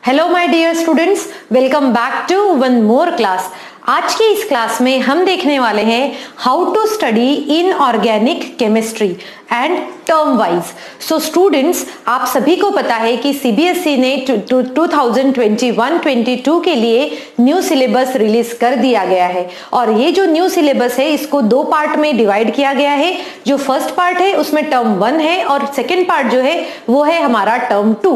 Hello my dear students, welcome back to one more class. आज की इस class में हम देखने वाले हैं how to study inorganic chemistry and term wise. So students, आप सभी को पता है कि सीबीएसई ने 2021-22 के लिए न्यू सिलेबस रिलीज कर दिया गया है और ये जो न्यू सिलेबस है इसको दो पार्ट में डिवाइड किया गया है। जो फर्स्ट पार्ट है उसमें टर्म 1 है और सेकेंड पार्ट जो है वो है हमारा टर्म 2,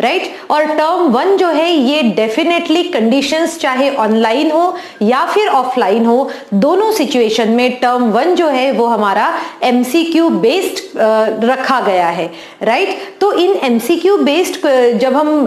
राइट। और टर्म 1 जो है ये डेफिनेटली कंडीशंस चाहे ऑनलाइन हो या फिर ऑफलाइन हो, दोनों सिचुएशन में टर्म 1 जो है वो हमारा एमसीक्यू बेस्ड रखा गया है, राइट। तो इन एमसीक्यू बेस्ड जब हम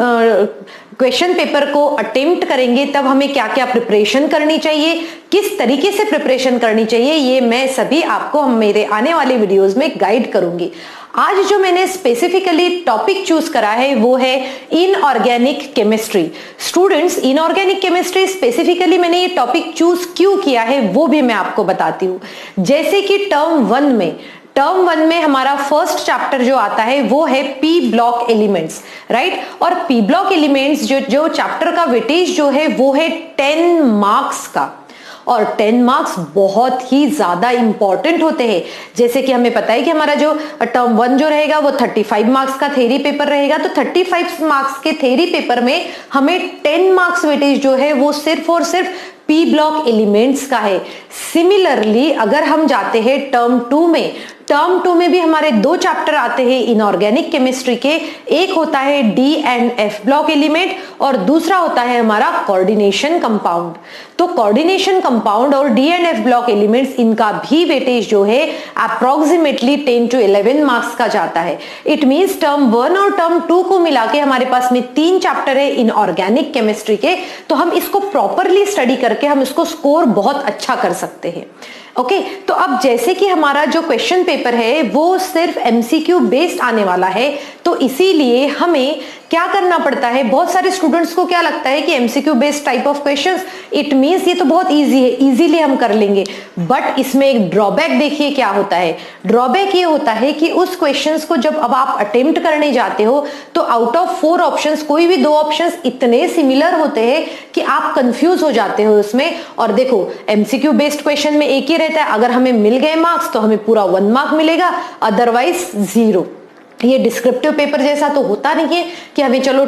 क्वेश्चन पेपर को अटेम्प्ट करेंगे तब हमें क्या क्या प्रिपरेशन करनी चाहिए, किस तरीके से प्रिपरेशन करनी चाहिए, ये मैं सभी आपको मेरे आने वाले वीडियोस में गाइड करूंगी। आज जो मैंने स्पेसिफिकली टॉपिक चूज करा है वो है inorganic chemistry. Students, inorganic chemistry specifically मैंने ये टॉपिक चूज क्यों किया है वो भी मैं आपको बताती हूँ। जैसे कि टर्म 1 में हमारा फर्स्ट चैप्टर जो आता है वो है पी ब्लॉक एलिमेंट्स, राइट। और पी ब्लॉक एलिमेंट्स जो चैप्टर का वेटेज जो है वो है 10 मार्क्स का, और 10 मार्क्स बहुत ही ज्यादा इंपॉर्टेंट होते हैं। जैसे कि हमें पता है कि हमारा जो टर्म 1 जो रहेगा वो 35 मार्क्स का थ्योरी पेपर रहेगा, तो 35 मार्क्स के थ्योरी पेपर में हमें 10 मार्क्स वेटेज जो है वो सिर्फ और सिर्फ पी ब्लॉक एलिमेंट्स का है। सिमिलरली अगर हम जाते हैं टर्म 2 में भी हमारे दो चैप्टर आते हैं इनऑर्गेनिक केमिस्ट्री के। एक होता है D and F block element और दूसरा होता है हमारा कोऑर्डिनेशन कंपाउंड। तो कोऑर्डिनेशन कंपाउंड और D and F block elements, इनका भी वेटेज जो है अप्रोक्सीमेटली 10 to 11 मार्क्स का जाता है। इट मींस टर्म 1 और टर्म 2 को मिला के हमारे पास में 3 चैप्टर है इनऑर्गेनिक केमिस्ट्री के, तो हम इसको प्रॉपरली स्टडी करके हम इसको स्कोर बहुत अच्छा कर सकते हैं। ओके, तो अब जैसे कि हमारा जो क्वेश्चन पेपर है वो सिर्फ एमसीक्यू बेस्ड आने वाला है, तो इसीलिए हमें क्या करना पड़ता है। बहुत सारे स्टूडेंट्स को क्या लगता है कि MCQ based type of questions it means ये तो बहुत इजी है, इजीली हम कर लेंगे। बट इसमें एक ड्रॉबैक देखिए क्या होता है। ड्रॉबैक ये होता है कि उस क्वेश्चंस को जब अब आप अटेम्प्ट करने जाते हो तो आउट ऑफ 4 ऑप्शंस कोई भी 2 ऑप्शंस इतने सिमिलर होते हैं कि आप कंफ्यूज हो जाते हो उसमें। और देखो, एमसीक्यू बेस्ड क्वेश्चन में एक ही रहता है, अगर हमें मिल गए मार्क्स तो हमें पूरा 1 मार्क मिलेगा, अदरवाइज 0। ये डिस्क्रिप्टिव पेपर जैसा तो होता नहीं है कि हमें चलो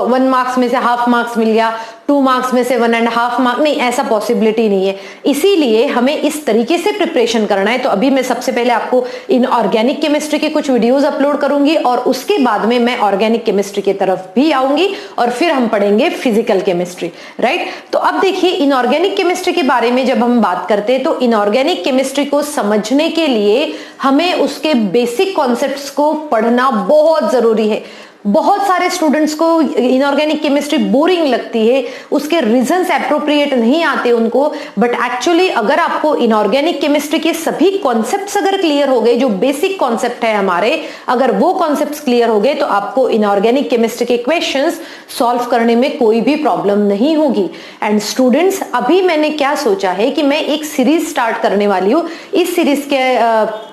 1 मार्क्स में से हाफ मार्क्स मिल गया, 2 मार्क्स में से 1.5 मार्क, नहीं, ऐसा पॉसिबिलिटी नहीं है। इसीलिए हमें इस तरीके से प्रिपरेशन करना है। तो अभी मैं सबसे पहले आपको इनऑर्गेनिक केमिस्ट्री के कुछ वीडियोस अपलोड करूंगी और उसके बाद में मैं ऑर्गेनिक केमिस्ट्री की तरफ भी आऊंगी और फिर हम पढ़ेंगे फिजिकल केमिस्ट्री, राइट। तो अब देखिए, इनऑर्गेनिक केमिस्ट्री के बारे में जब हम बात करते हैं तो इनऑर्गेनिक केमिस्ट्री को समझने के लिए हमें उसके बेसिक कॉन्सेप्ट्स को पढ़ना बहुत जरूरी है। बहुत सारे स्टूडेंट्स को इनऑर्गेनिक केमिस्ट्री बोरिंग लगती है, उसके रीजंस एप्रोप्रिएट नहीं आते उनको। बट एक्चुअली अगर आपको इनऑर्गेनिक केमिस्ट्री के सभी कॉन्सेप्ट्स अगर क्लियर हो गए, जो बेसिक कॉन्सेप्ट है हमारे, अगर वो कॉन्सेप्ट्स क्लियर हो गए तो आपको इनऑर्गेनिक केमिस्ट्री के क्वेश्चंस सॉल्व करने में कोई भी प्रॉब्लम नहीं होगी। एंड स्टूडेंट्स, अभी मैंने क्या सोचा है कि मैं एक सीरीज स्टार्ट करने वाली हूँ। इस सीरीज के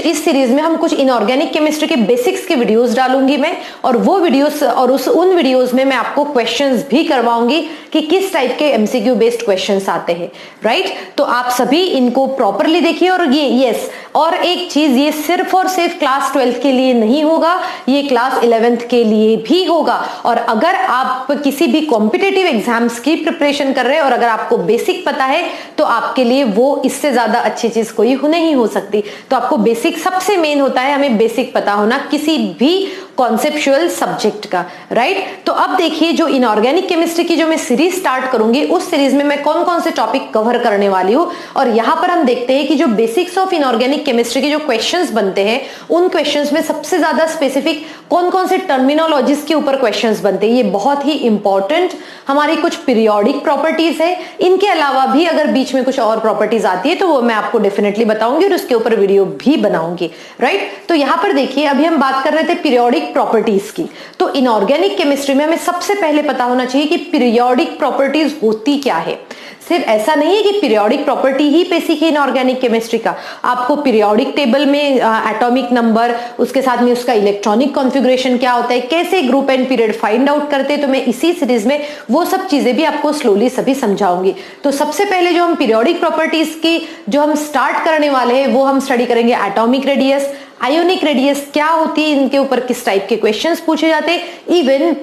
इस सीरीज में हम कुछ इनऑर्गेनिक केमिस्ट्री के बेसिक्स के वीडियोस डालूंगी मैं, और वो वीडियोस और उन वीडियोस में मैं आपको क्वेश्चंस भी करवाऊंगी कि किस टाइप के एमसीक्यू बेस्ड क्वेश्चंस आते हैं, राइट। तो आप सभी इनको प्रॉपरली देखिए। और ये और एक चीज, ये सिर्फ और सिर्फ क्लास 12 के लिए नहीं होगा, ये क्लास 11th के लिए भी होगा। और अगर आप किसी भी कॉम्पिटिटिव एग्जाम्स की प्रिपरेशन कर रहे हैं और अगर आपको बेसिक पता है तो आपके लिए वो इससे ज्यादा अच्छी चीज कोई नहीं हो सकती। तो आपको बेसिक सबसे मेन होता है, हमें बेसिक पता होना किसी भी कॉन्सेप्चुअल सब्जेक्ट का, राइट। तो अब देखिए, जो इनऑर्गेनिक केमिस्ट्री की जो मैं सीरीज स्टार्ट करूंगी उस सीरीज में मैं कौन कौन से टॉपिक कवर करने वाली हूं। और यहां पर हम देखते हैं कि जो बेसिक्स ऑफ इनऑर्गेनिक केमिस्ट्री के जो क्वेश्चंस बनते हैं उन क्वेश्चंस में सबसे ज्यादा स्पेसिफिक कौन कौन से टर्मिनोलॉजीज के ऊपर क्वेश्चंस बनते हैं। ये बहुत ही इंपॉर्टेंट हमारी कुछ पीरियोडिक प्रॉपर्टीज है। इनके अलावा भी अगर बीच में कुछ और प्रॉपर्टीज आती है तो वो मैं आपको डेफिनेटली बताऊंगी और उसके ऊपर वीडियो भी बनाऊंगी, राइट। तो यहां पर देखिए, अभी हम बात कर रहे थे पीरियोडिक पीरियोडिक प्रॉपर्टीज की। तो इनऑर्गेनिक केमिस्ट्री में हमें सबसे पहले पता होना चाहिए कि पीरियोडिक प्रॉपर्टीज होती क्या है। सिर्फ ऐसा नहीं है कि पीरियोडिक प्रॉपर्टी ही बेसिक है इनऑर्गेनिक केमिस्ट्री का, आपको पीरियोडिक टेबल में एटॉमिक नंबर, उसके साथ में उसका इलेक्ट्रॉनिक कॉन्फ़िगरेशन क्या होता है, कैसे group and period find out करते हैं, तो मैं इसी सीरीज में वो सब चीजें भी आपको स्लोली सभी समझाऊंगी। तो सबसे पहले जो हम पीरियोडिक प्रॉपर्टीज की जो हम स्टार्ट करने वाले हैं वो हम स्टडी करेंगे एटॉमिक रेडियस, आयोनिक रेडियस क्या होती है, इनके ऊपर किस टाइप के क्वेश्चंस पूछे जाते हैं। इवन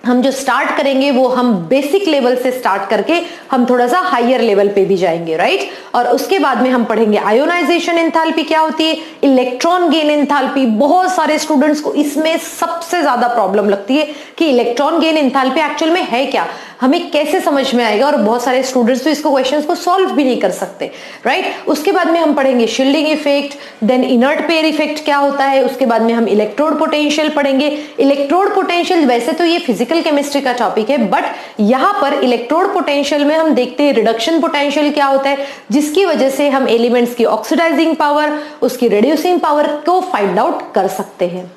हम जो स्टार्ट करेंगे वो हम बेसिक लेवल से स्टार्ट करके हम थोड़ा सा हायर लेवल पे भी जाएंगे, राइट। और उसके बाद में हम पढ़ेंगे आयोनाइजेशन एंथैल्पी क्या होती है, इलेक्ट्रॉन गेन एंथैल्पी। बहुत सारे स्टूडेंट्स को इसमें सबसे ज्यादा प्रॉब्लम लगती है कि इलेक्ट्रॉन गेन एंथैल्पी एक्चुअल में है क्या, हमें कैसे समझ में आएगा, और बहुत सारे स्टूडेंट्स तो इसको क्वेश्चंस को सॉल्व भी नहीं कर सकते, राइट। उसके बाद में हम पढ़ेंगे shielding effect, then inert pair effect क्या होता है, उसके बाद में हम इलेक्ट्रोड पोटेंशियल पढ़ेंगे। इलेक्ट्रोड पोटेंशियल वैसे तो ये फिजिकल केमिस्ट्री का टॉपिक है, बट यहां पर इलेक्ट्रोड पोटेंशियल में हम देखते हैं रिडक्शन पोटेंशियल क्या होता है, जिसकी वजह से हम एलिमेंट्स की ऑक्सीडाइजिंग पावर, उसकी रिड्यूसिंग पावर को फाइंड आउट कर सकते हैं।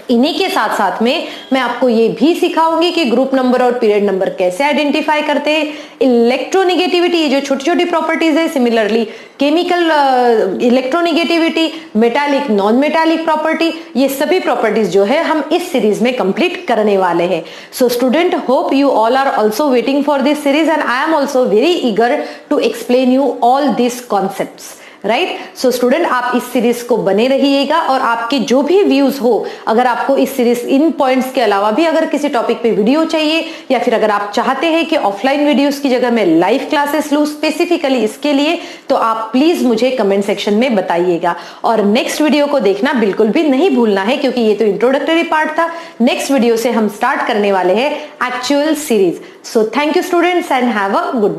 इन्हीं के साथ साथ में मैं आपको ये भी सिखाऊंगी कि ग्रुप नंबर और पीरियड नंबर कैसे आइडेंटिफाई करते हैं, इलेक्ट्रोनिगेटिविटी, ये जो छोटी छोटी प्रॉपर्टीज है, similarly chemical electronegativity, metallic non metallic property, ये सभी प्रॉपर्टीज जो है हम इस सीरीज में कंप्लीट करने वाले हैं। So student, hope you all are also waiting for this series and I am also very eager to explain you all this concepts, right. So student, आप इस सीरीज को बने रहिएगा और आपके जो भी व्यूज हो, अगर आपको इस सीरीज इन पॉइंट्स के अलावा भी अगर किसी टॉपिक पे वीडियो चाहिए, या फिर अगर आप चाहते हैं कि ऑफलाइन वीडियोस की जगह मैं लाइव क्लासेस लूं स्पेसिफिकली इसके लिए, तो आप प्लीज मुझे कमेंट सेक्शन में बताइएगा। और नेक्स्ट वीडियो को देखना बिल्कुल भी नहीं भूलना है, क्योंकि ये तो इंट्रोडक्टरी पार्ट था। नेक्स्ट वीडियो से हम स्टार्ट करने वाले हैं actual series. So thank you students and have a good